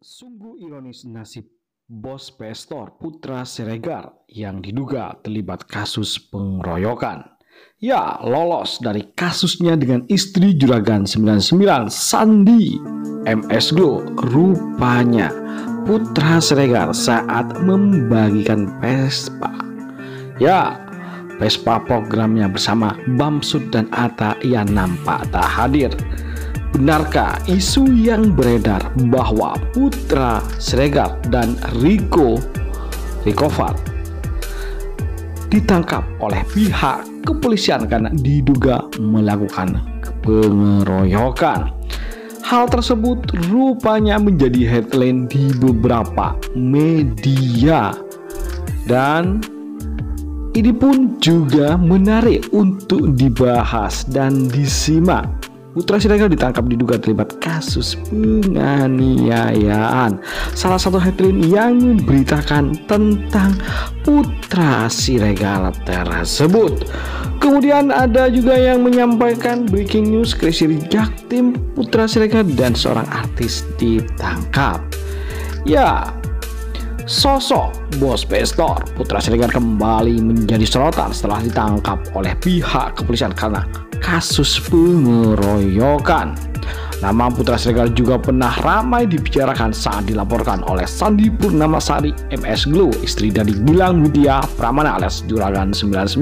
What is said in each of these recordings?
Sungguh ironis nasib bos Pestor Putra Siregar yang diduga terlibat kasus pengeroyokan. Ya, lolos dari kasusnya dengan istri Juragan 99 Sandi MS Glow. Rupanya Putra Siregar saat membagikan Vespa. Ya, Vespa programnya bersama Bamsud dan Atta yang nampak tak hadir. Benarkah isu yang beredar bahwa Putra Siregar dan Rico Far ditangkap oleh pihak kepolisian karena diduga melakukan pengeroyokan? Hal tersebut rupanya menjadi headline di beberapa media dan ini pun juga menarik untuk dibahas dan disimak. Putra Siregar ditangkap diduga terlibat kasus penganiayaan. Salah satu headline yang memberitakan tentang Putra Siregar tersebut. Kemudian ada juga yang menyampaikan breaking news Crazy Jaktim, Putra Siregar dan seorang artis ditangkap. Ya, sosok bos Pestor Putra Siregar kembali menjadi sorotan setelah ditangkap oleh pihak kepolisian karena kasus pengeroyokan. Nama Putra Siregar juga pernah ramai dibicarakan saat dilaporkan oleh Sandi Purnamasari MS Glow, istri dari Gilang Mutia Pramana alias Juragan 99.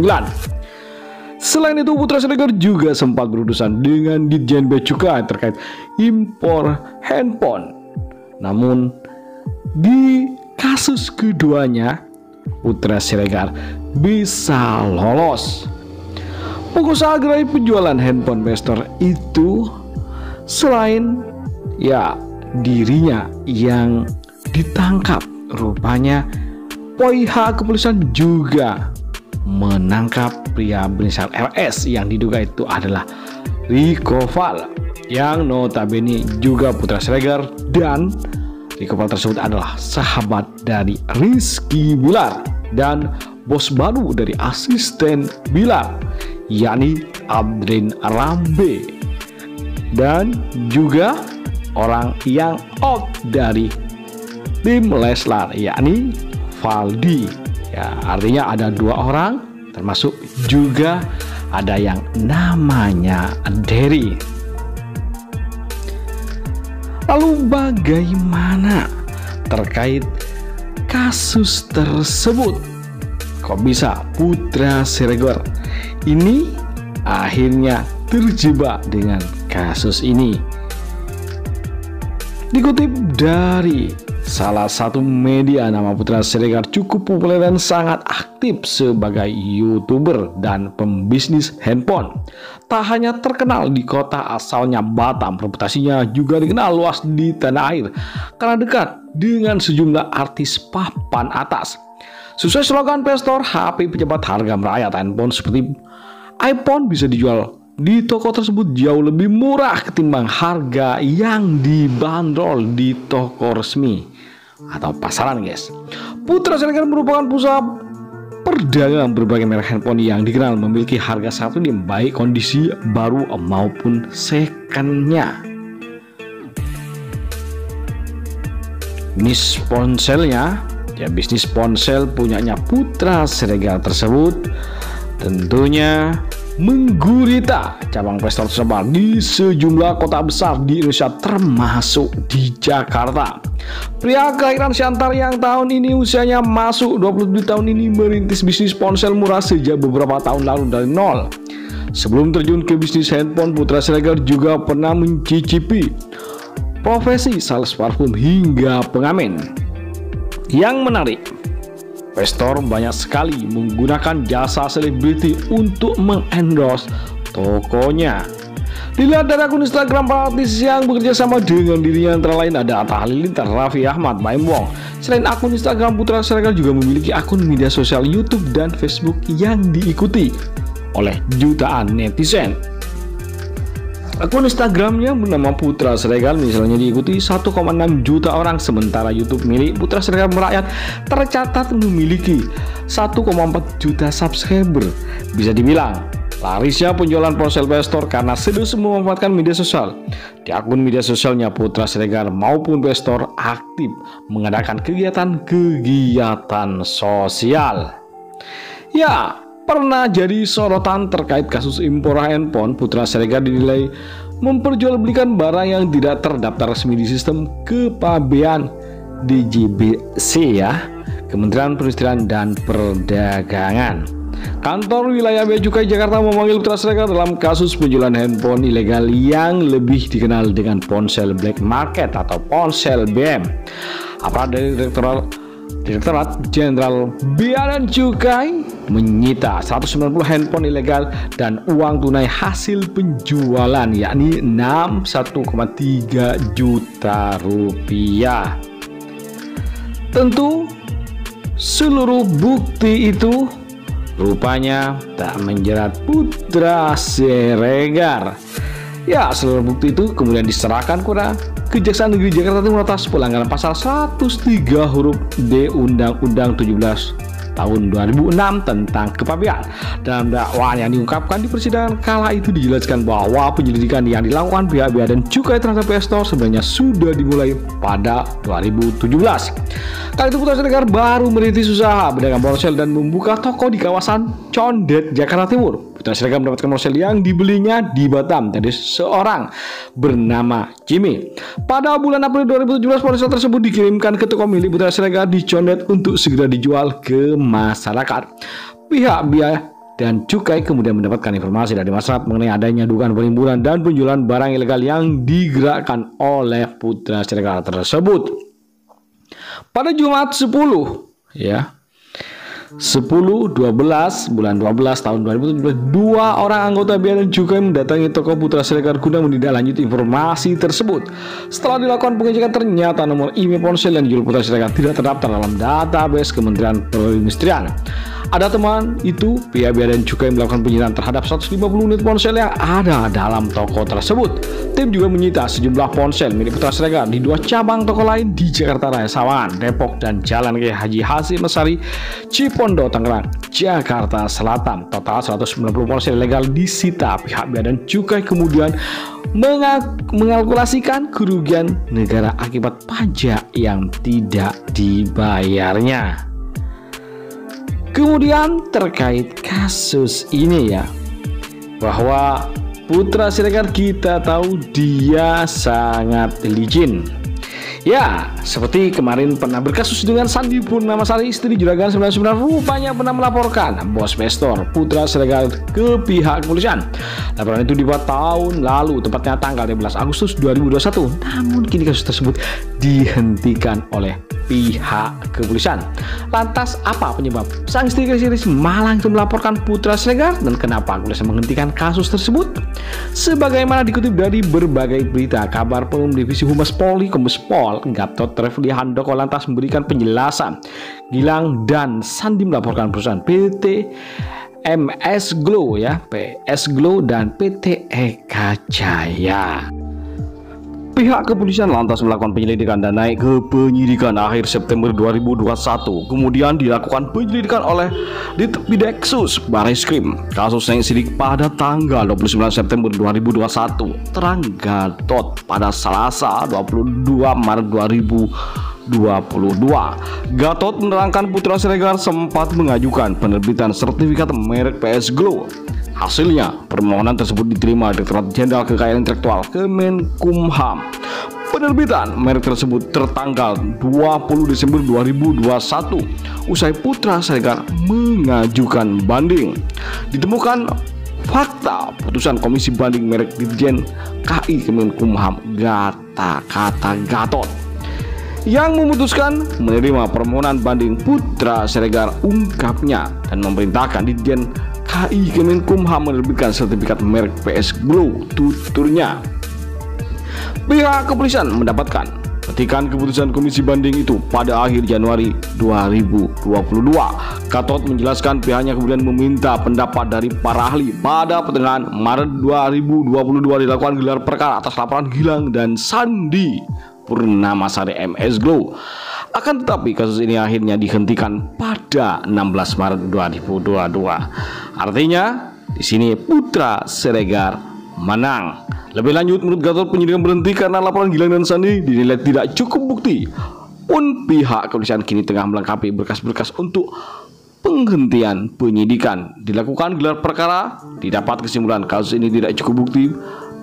Selain itu, Putra Siregar juga sempat berurusan dengan Ditjen Bea Cukai terkait impor handphone. Namun di kasus keduanya, Putra Siregar bisa lolos. Pengusaha gerai penjualan handphone Pestor itu selain dirinya yang ditangkap, rupanya pihak kepolisian juga menangkap pria berinisial RS yang diduga itu adalah Rico Far yang notabene juga Putra Siregar, dan Rico Far tersebut adalah sahabat dari Rizky Bilar dan bos baru dari asisten Bilar, yakni Abdrin Rambe, dan juga orang yang out dari tim Leslar, yakni Valdi. Ya, artinya ada dua orang, termasuk juga ada yang namanya Derry. Lalu bagaimana terkait kasus tersebut? Kok bisa Putra Siregar ini akhirnya terjebak dengan kasus ini? Dikutip dari salah satu media, nama Putra Siregar cukup populer dan sangat aktif sebagai YouTuber dan pembisnis handphone. Tak hanya terkenal di kota asalnya Batam, reputasinya juga dikenal luas di tanah air karena dekat dengan sejumlah artis papan atas. Sesuai slogan Pestor, HP pejabat harga merayat. Handphone seperti iPhone bisa dijual di toko tersebut jauh lebih murah ketimbang harga yang dibanderol di toko resmi atau pasaran, guys. Putra Siregar merupakan pusat perdagangan berbagai merek handphone yang dikenal memiliki harga satu di baik kondisi baru maupun secondnya. Bisnis ponsel punyanya Putra Siregar tersebut tentunya menggurita cabang Pestor tersebar di sejumlah kota besar di Indonesia termasuk di Jakarta. Pria kelahiran Siantar yang tahun ini usianya masuk 27 tahun ini merintis bisnis ponsel murah sejak beberapa tahun lalu dari nol. Sebelum terjun ke bisnis handphone, Putra Siregar juga pernah mencicipi profesi sales parfum hingga pengamen. Yang menarik, Pestor banyak sekali menggunakan jasa selebriti untuk mengendorse tokonya. Dilihat dari akun Instagram para artis yang bekerja sama dengan dirinya, antara lain ada Atta Halilintar, Raffi Ahmad, Baim Wong. Selain akun Instagram, Putra Siregar juga memiliki akun media sosial YouTube dan Facebook yang diikuti oleh jutaan netizen. Akun Instagramnya bernama Putra Siregar misalnya diikuti 1,6 juta orang, sementara YouTube milik Putra Siregar Merakyat tercatat memiliki 1,4 juta subscriber. Bisa dibilang larisnya penjualan ponsel Playstore karena serius memanfaatkan media sosial. Di akun media sosialnya, Putra Siregar maupun Playstore aktif mengadakan kegiatan-kegiatan sosial. Ya, pernah jadi sorotan terkait kasus impor handphone. Putra Siregar dinilai memperjualbelikan barang yang tidak terdaftar resmi di sistem kepabean DJBC ya, Kementerian Perindustrian dan Perdagangan. Kantor wilayah Bea Cukai Jakarta memanggil Putra Siregar dalam kasus penjualan handphone ilegal yang lebih dikenal dengan ponsel black market atau ponsel BM. Aparat dari Direktorat Jenderal Bea dan Cukai menyita 190 handphone ilegal dan uang tunai hasil penjualan, yakni 61,3 juta rupiah. Tentu seluruh bukti itu rupanya tak menjerat Putra Siregar. Ya, seluruh bukti itu kemudian diserahkan kepada Kejaksaan Negeri Jakarta Timur atas pelanggaran pasal 103 huruf D Undang-Undang 17 tahun 2006 tentang kepabean. Dalam dakwaan yang diungkapkan di persidangan kala itu dijelaskan bahwa penyelidikan yang dilakukan pihak Bea dan Cukai terhadap Playstore sebenarnya sudah dimulai pada 2017. Kali itu Putra Siregar baru merintis usaha berdagang ponsel dan membuka toko di kawasan Condet, Jakarta Timur. Putra Siregar mendapatkan ponsel yang dibelinya di Batam dari seorang bernama Jimmy. Pada bulan April 2017 ponsel tersebut dikirimkan ke toko milik Putra Siregar di Condet untuk segera dijual ke masyarakat. Pihak Bea dan Cukai kemudian mendapatkan informasi dari masyarakat mengenai adanya dugaan penimbunan dan penjualan barang ilegal yang digerakkan oleh Putra Siregar tersebut. Pada Jumat 10/12 bulan 12 tahun 2017, dua orang anggota Bea dan Cukai mendatangi toko Putra Siregar guna menindaklanjuti informasi tersebut. Setelah dilakukan pengecekan, ternyata nomor IMEI ponsel yang dijual Putra Siregar tidak terdaftar dalam database Kementerian Perindustrian. Ada teman itu, pihak Bea dan Cukai melakukan penyitaan terhadap 150 unit ponsel yang ada dalam toko tersebut. Tim juga menyita sejumlah ponsel milik Putra Siregar di dua cabang toko lain di Jakarta Raya, Sawangan, Depok, dan Jalan Kiai Haji Hasyim Asy'ari, Cipondo, Tangerang, Jakarta Selatan. Total 190 ponsel ilegal disita. Pihak Bea dan Cukai kemudian mengalkulasikan kerugian negara akibat pajak yang tidak dibayarnya. Kemudian terkait kasus ini ya, bahwa Putra Siregar kita tahu dia sangat licin. Ya, seperti kemarin pernah berkasus dengan Sandi Purnamasari, istri Juragan 99, rupanya pernah melaporkan bos Playstore Putra Siregar ke pihak kepolisian. Laporan itu dibuat tahun lalu, tepatnya tanggal 13 Agustus 2021. Namun kini kasus tersebut dihentikan oleh pihak kepolisian. Lantas apa penyebab sang istri Malang itu melaporkan Putra Siregar, dan kenapa kepolisian menghentikan kasus tersebut? Sebagaimana dikutip dari berbagai berita, kabar Penum Divisi Humas Polri Kombes Pol Gatot Refli Handoko lantas memberikan penjelasan. Gilang dan Sandi melaporkan perusahaan PT MS Glow ya, PS Glow dan PT Eka Jaya. Pihak kepolisian lantas melakukan penyelidikan dan naik ke penyidikan akhir September 2021. Kemudian dilakukan penyelidikan oleh Ditpideksus Barreskrim. Kasus yang sidik pada tanggal 29 September 2021. Terang Gatot pada Selasa 22 Maret 2022. Gatot menerangkan Putra Siregar sempat mengajukan penerbitan sertifikat merek PS Glow. Hasilnya, permohonan tersebut diterima Direktorat Jenderal Kekayaan Intelektual Kemenkumham. Penerbitan merek tersebut tertanggal 20 Desember 2021. Usai Putra Siregar mengajukan banding, ditemukan fakta putusan Komisi Banding Merek Ditjen KI Kemenkumham kata Gatot yang memutuskan menerima permohonan banding Putra Siregar, ungkapnya, dan memerintahkan Ditjen KI Kemenkumham menerbitkan sertifikat merek PS Glow, tuturnya. Pihak kepolisian mendapatkan petikan keputusan Komisi Banding itu pada akhir Januari 2022. Gatot menjelaskan pihaknya kemudian meminta pendapat dari para ahli. Pada pertengahan Maret 2022 dilakukan gelar perkara atas laporan Gilang dan Sandi Purnamasari MS Glow. Akan tetapi kasus ini akhirnya dihentikan pada 16 Maret 2022. Artinya Di sini Putra Siregar menang. Lebih lanjut, menurut Gatot, penyidikan berhenti karena laporan Gilang dan Sandi dinilai tidak cukup bukti. Pun pihak kepolisian kini tengah melengkapi berkas-berkas untuk penghentian penyidikan. Dilakukan gelar perkara, didapat kesimpulan kasus ini tidak cukup bukti,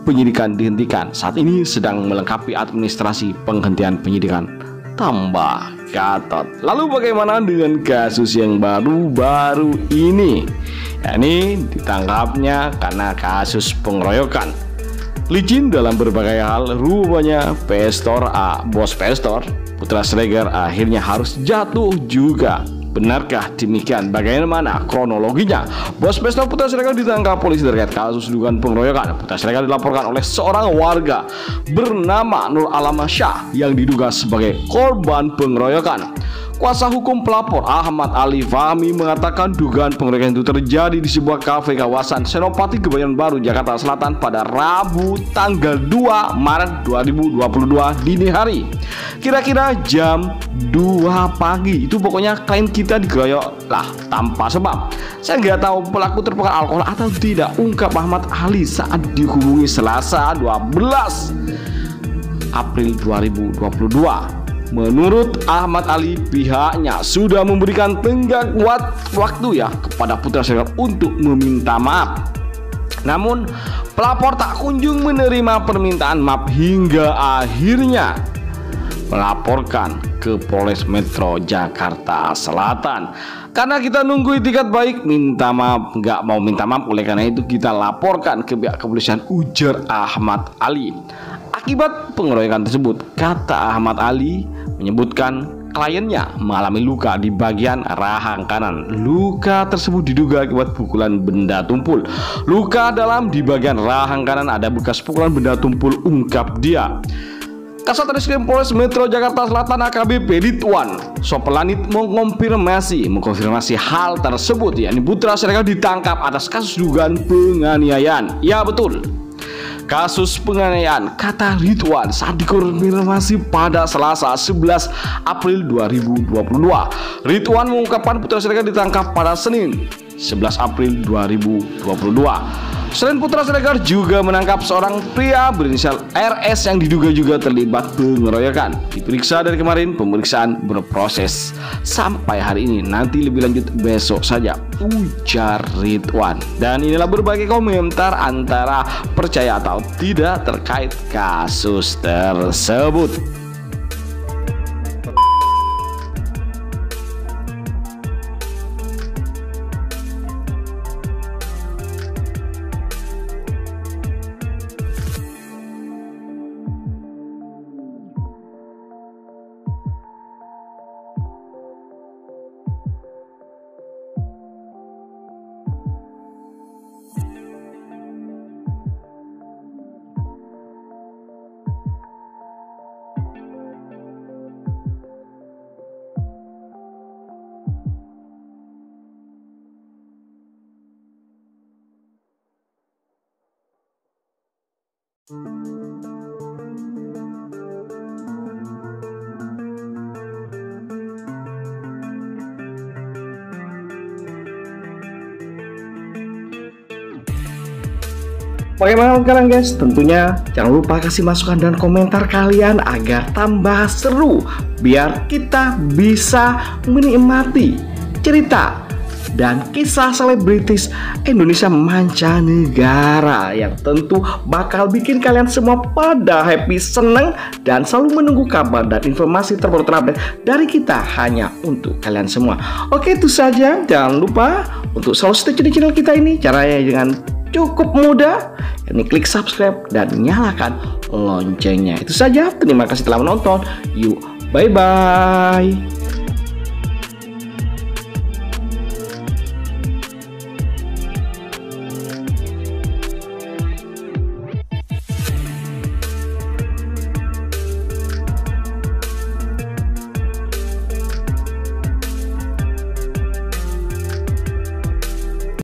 penyidikan dihentikan. Saat ini sedang melengkapi administrasi penghentian penyidikan, tambah Gatot. Lalu bagaimana dengan kasus yang baru-baru ini? Yakni ditangkapnya karena kasus pengeroyokan. Licin dalam berbagai hal, rupanya bos Pestor Putra Siregar akhirnya harus jatuh juga. Benarkah demikian? Bagaimana kronologinya? Bos Pestor Putra Siregar ditangkap polisi terkait kasus dugaan pengeroyokan. Putra Siregar dilaporkan oleh seorang warga bernama Nur Alamasyah yang diduga sebagai korban pengeroyokan. Kuasa hukum pelapor Ahmad Ali Fahmi mengatakan dugaan pengeroyokan itu terjadi di sebuah kafe kawasan Senopati Kebayoran Baru, Jakarta Selatan pada Rabu tanggal 2 Maret 2022 dini hari. Kira-kira jam 2 pagi. Itu pokoknya klien kita dikeroyok lah tanpa sebab. Saya nggak tahu pelaku terpapar alkohol atau tidak, ungkap Ahmad Ali saat dihubungi Selasa 12 April 2022. Menurut Ahmad Ali, pihaknya sudah memberikan tenggat waktu kepada Putra Siregar untuk meminta maaf. Namun pelapor tak kunjung menerima permintaan maaf hingga akhirnya melaporkan ke Polres Metro Jakarta Selatan. Karena kita nunggu itikat baik, minta maaf, nggak mau minta maaf, oleh karena itu kita laporkan ke pihak kepolisian, ujar Ahmad Ali. Akibat pengeroyokan tersebut, kata Ahmad Ali, menyebutkan kliennya mengalami luka di bagian rahang kanan. Luka tersebut diduga akibat pukulan benda tumpul. Luka dalam di bagian rahang kanan ada bekas pukulan benda tumpul, ungkap dia. Kasat Reskrim Polres Metro Jakarta Selatan AKBP Ridwan Sopelanit mengkonfirmasi hal tersebut, yakni Putra Siregar ditangkap atas kasus dugaan penganiayaan. Ya betul, kasus penganiayaan, kata Ridwan saat dikonfirmasi pada Selasa 11 April 2022. Ridwan mengungkapkan Putra Siregar ditangkap pada Senin 11 April 2022. Selain Putra Siregar juga menangkap seorang pria berinisial RS yang diduga juga terlibat pengeroyokan. Diperiksa dari kemarin, pemeriksaan berproses sampai hari ini, nanti lebih lanjut besok saja, ujar Ridwan. Dan inilah berbagai komentar antara percaya atau tidak terkait kasus tersebut. Bagaimana sekarang guys? Tentunya jangan lupa kasih masukan dan komentar kalian agar tambah seru, biar kita bisa menikmati cerita dan kisah selebritis Indonesia mancanegara yang tentu bakal bikin kalian semua pada happy, seneng, dan selalu menunggu kabar dan informasi terbaru terupdate dari kita hanya untuk kalian semua. Oke, itu saja. Jangan lupa untuk selalu stay tune di channel kita ini. Caranya dengan cukup mudah, yakni klik subscribe dan nyalakan loncengnya. Itu saja. Terima kasih telah menonton. Yuk, bye bye.